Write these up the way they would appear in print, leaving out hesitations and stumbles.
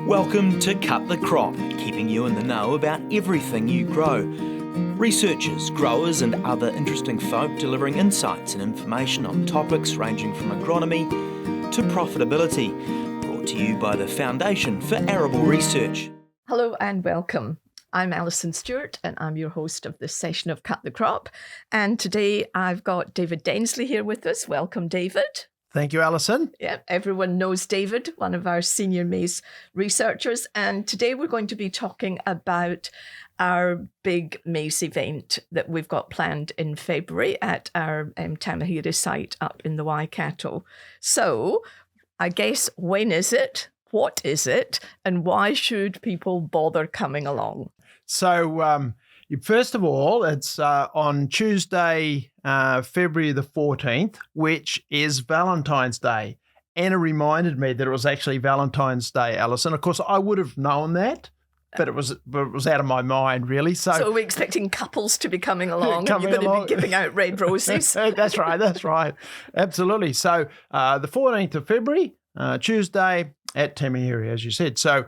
Welcome to Cut the Crop, keeping you in the know about everything you grow. Researchers, growers and other interesting folk delivering insights and information on topics ranging from agronomy to profitability. Brought to you by the Foundation for Arable Research. Hello and welcome. I'm Alison Stewart and I'm your host of this session of Cut the Crop. And today I've got David Densley here with us. Welcome, David. Thank you, Alison. Yeah, everyone knows David, one of our senior maize researchers. And today we're going to be talking about our big maize event that we've got planned in February at our Tamahere site up in the Waikato. So I guess, when is it? What is it? And why should people bother coming along? So, first of all, it's on Tuesday, February the 14th, which is Valentine's Day. Anna reminded me that it was actually Valentine's Day, Alison. Of course, I would have known that, but it was out of my mind, really. So are we expecting couples to be coming along? Are you going to be giving out red roses? That's right. Absolutely. So the 14th of February, Tuesday at Tamahere, as you said. So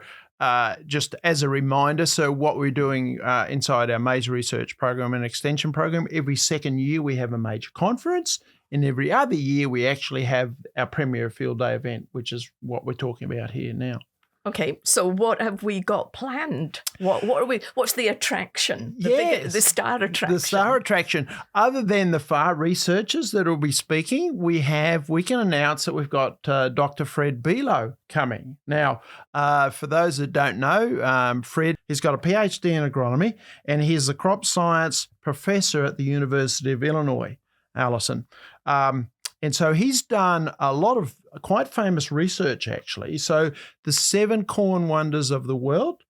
just as a reminder, so what we're doing inside our maize research program and extension program, every second year we have a major conference, and every other year we actually have our premier field day event, which is what we're talking about here now. Okay, so what have we got planned? What are we? What's the attraction? The star attraction. The star attraction. Other than the FAR researchers that will be speaking, we can announce that we've got Dr. Fred Below coming. Now, for those that don't know, Fred has got a PhD in agronomy, and he's a crop science professor at the University of Illinois, Alison. And so he's done a lot of quite famous research, actually. So the 7 corn wonders of the world,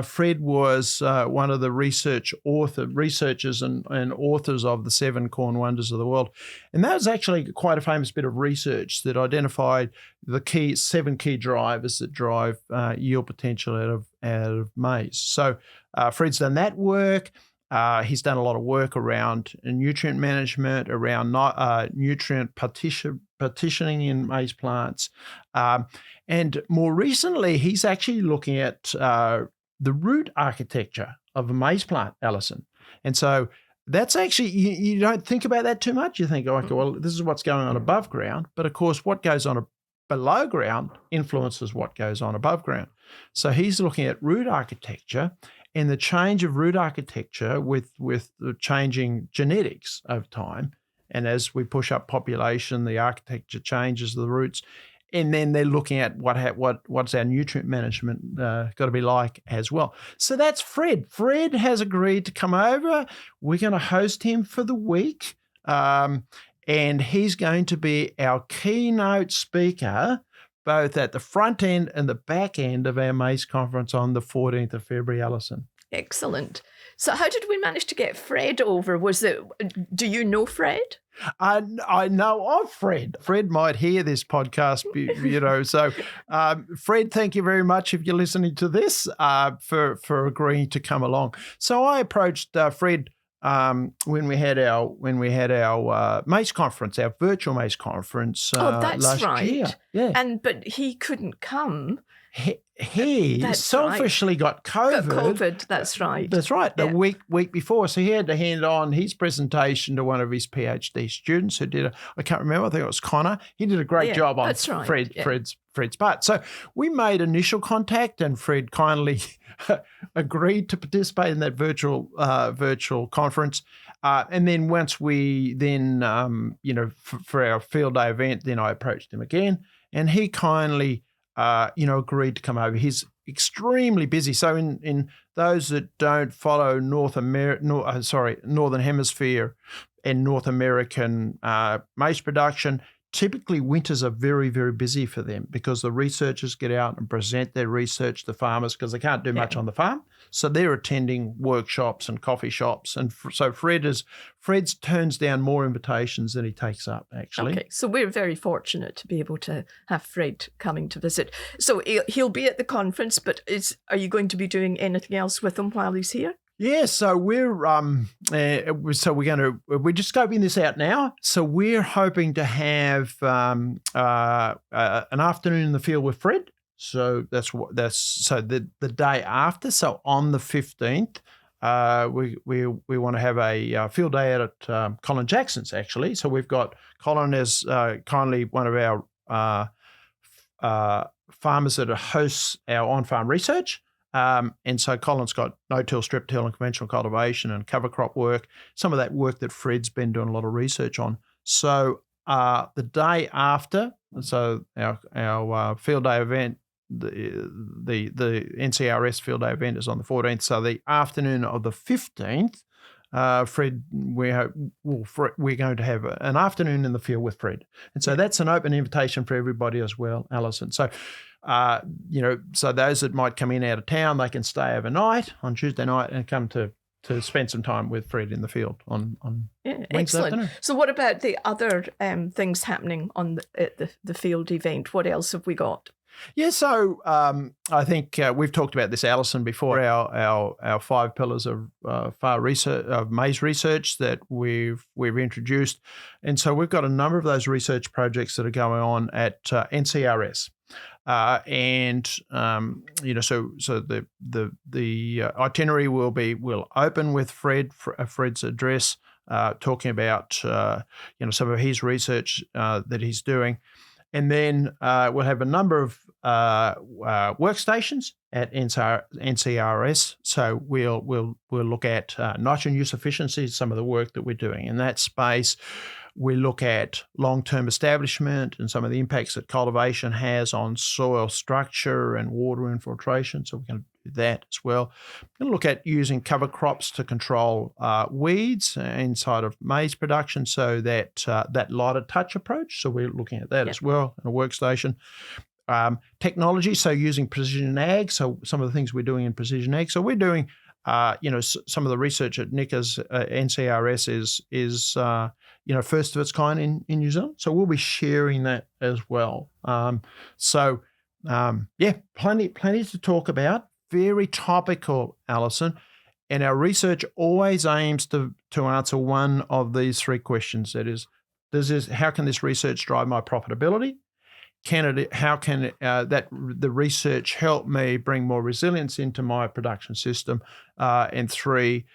Fred was one of the researchers and authors of the 7 corn wonders of the world. And that was actually quite a famous bit of research that identified the 7 key drivers that drive yield potential out of maize. So Fred's done that work. He's done a lot of work around nutrient management, around nutrient partitioning in maize plants. And more recently, he's actually looking at the root architecture of a maize plant, Alison. And so that's actually, you don't think about that too much. You think, okay, well, this is what's going on above ground. But of course, what goes on below ground influences what goes on above ground. So he's looking at root architecture and the change of root architecture with the changing genetics over time. And as we push up population, the architecture changes the roots. And then they're looking at what's our nutrient management got to be like as well. So that's Fred. Fred has agreed to come over. We're going to host him for the week. And he's going to be our keynote speaker both at the front end and the back end of our maize conference on the 14th of February, Alison. Excellent. So how did we manage to get Fred over? Do you know Fred? I know of Fred. Fred might hear this podcast, So, Fred, thank you very much if you're listening to this for agreeing to come along. So I approached Fred when we had our maize conference, our virtual maize conference last year. Yeah. But he couldn't come. He selfishly got COVID. That's right. That's right. The week before, so he had to hand on his presentation to one of his PhD students who did I can't remember. I think it was Connor. He did a great job on Fred's part. So we made initial contact, and Fred kindly agreed to participate in that virtual conference. And then once we for our field day event, then I approached him again, and he kindly agreed to come over. He's extremely busy. So in those that don't follow Northern Hemisphere and North American maize production, typically winters are very, very busy for them because the researchers get out and present their research to farmers because they can't do much on the farm. So they're attending workshops and coffee shops. And so Fred's turns down more invitations than he takes up, actually. Okay, so we're very fortunate to be able to have Fred coming to visit. So he'll be at the conference, but are you going to be doing anything else with him while he's here? Yeah, so we're just scoping this out now. So we're hoping to have an afternoon in the field with Fred. So so the day after. So on the 15th, we want to have a field day out at Colin Jackson's, actually. So we've got Colin as kindly one of our farmers that hosts our on-farm research. And so Colin's got no-till, strip-till and conventional cultivation and cover crop work, some of that work that Fred's been doing a lot of research on. So the day after, so our field day event, the NCRS field day event is on the 14th. So the afternoon of the 15th, Fred, we're going to have an afternoon in the field with Fred. And so that's an open invitation for everybody as well, Alison. So, so those that might come in out of town, they can stay overnight on Tuesday night and come to spend some time with Fred in the field on Wednesday excellent. afternoon. So what about the other things happening at the field event? What else have we got? Yeah, so I think we've talked about this, Alison, before. Our 5 pillars of maize research that we've introduced, and so we've got a number of those research projects that are going on at NCRS, so the itinerary will open with Fred's address, talking about some of his research that he's doing. And then we'll have a number of workstations at NCRS. So we'll look at nitrogen use efficiency, some of the work that we're doing in that space. We look at long-term establishment and some of the impacts that cultivation has on soil structure and water infiltration. So we're going to do that as well. We're going to look at using cover crops to control weeds inside of maize production, so that lighter touch approach. So we're looking at that as well in a workstation. Technology, so using precision ag. So some of the things we're doing in precision ag. So we're doing, some of the research at NICA's NCRS is first of its kind in New Zealand. So we'll be sharing that as well. Plenty to talk about. Very topical, Alison. And our research always aims to answer one of these 3 questions. That is, how can this research drive my profitability? How can the research help me bring more resilience into my production system? And 3,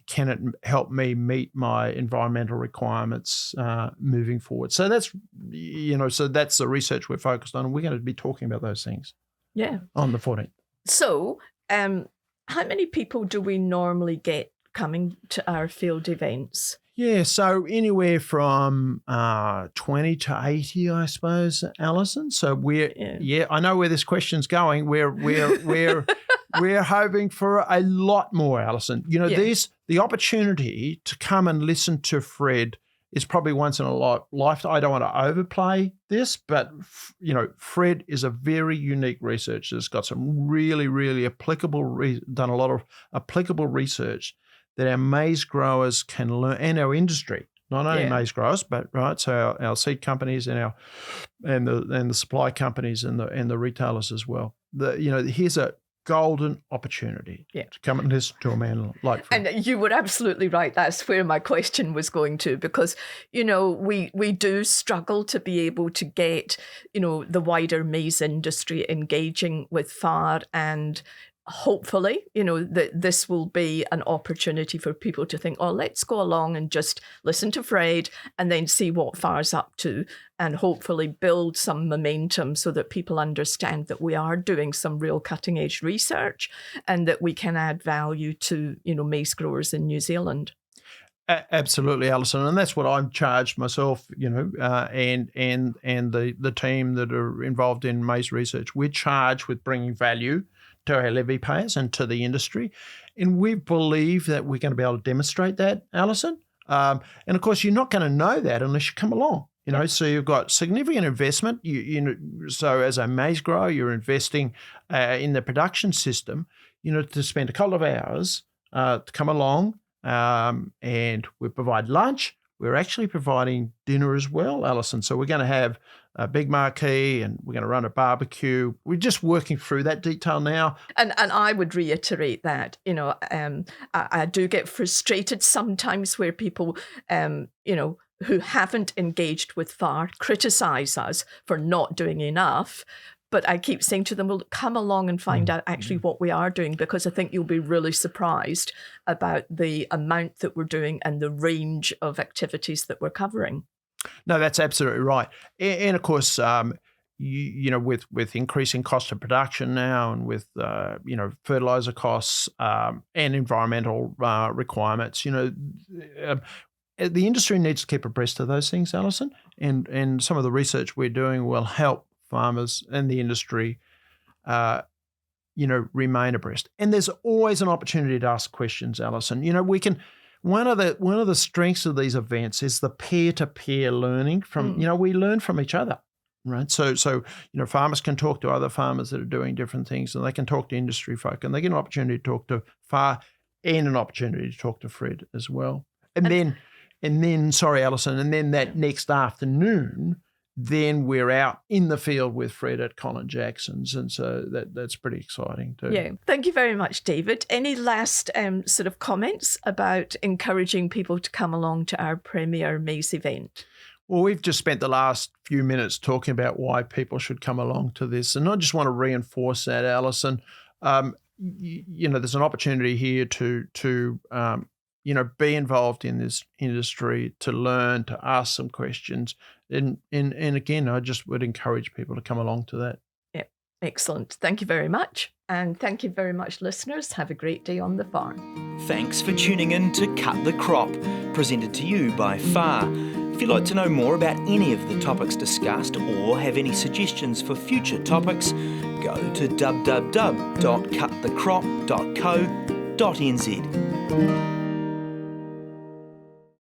can it help me meet my environmental requirements moving forward? So that's that's the research we're focused on, and we're going to be talking about those things. Yeah. On the 14th. So, how many people do we normally get coming to our field events? Yeah, so anywhere from 20 to 80, I suppose, Alison. So I know where this question's going. We're hoping for a lot more, Alison. The opportunity to come and listen to Fred is probably once in a lifetime. I don't want to overplay this, but Fred is a very unique researcher. He's got some really, really done a lot of applicable research that our maize growers can learn, and our industry, not only maize growers, but so our seed companies and the supply companies and the retailers as well. Here's a golden opportunity to come and listen to a man like Fred. And you were absolutely right. That's where my question was going to, because we do struggle to be able to get the wider maize industry engaging with FAR, and hopefully, that this will be an opportunity for people to think, oh, let's go along and just listen to Fred and then see what FAR's up to, and hopefully build some momentum so that people understand that we are doing some real cutting edge research and that we can add value to, maize growers in New Zealand. Absolutely, Alison, and that's what I'm charged myself, and the team that are involved in maize research. We're charged with bringing value to our levy payers and to the industry, and we believe that we're going to be able to demonstrate that, Alison. And of course, you're not going to know that unless you come along. So you've got significant investment. So as a maize grower, you're investing in the production system. To spend a couple of hours to come along. And we provide lunch. We're actually providing dinner as well, Alison. So we're going to have a big marquee and we're going to run a barbecue. We're just working through that detail now. And I would reiterate that, I do get frustrated sometimes where people, who haven't engaged with FAR criticise us for not doing enough. But I keep saying to them, well, come along and find out actually what we are doing, because I think you'll be really surprised about the amount that we're doing and the range of activities that we're covering. No, that's absolutely right. And of course, with increasing cost of production now, and with fertiliser costs and environmental requirements, the industry needs to keep abreast of those things, Alison. And some of the research we're doing will help farmers and the industry, remain abreast. And there's always an opportunity to ask questions, Alison. We can. One of the strengths of these events is the peer-to-peer learning from. We learn from each other. Right. So farmers can talk to other farmers that are doing different things, and they can talk to industry folk, and they get an opportunity to talk to FAR and an opportunity to talk to Fred as well. And then, sorry, Alison, and then that next afternoon, then we're out in the field with Fred at Colin Jackson's. And so that's pretty exciting too. Yeah. Thank you very much, David. Any last sort of comments about encouraging people to come along to our premier maize event? Well, we've just spent the last few minutes talking about why people should come along to this. And I just want to reinforce that, Alison. There's an opportunity here to be involved in this industry, to learn, to ask some questions. And again, I just would encourage people to come along to that. Yeah, excellent. Thank you very much. And thank you very much, listeners. Have a great day on the farm. Thanks for tuning in to Cut the Crop, presented to you by FAR. If you'd like to know more about any of the topics discussed or have any suggestions for future topics, go to www.cutthecrop.co.nz.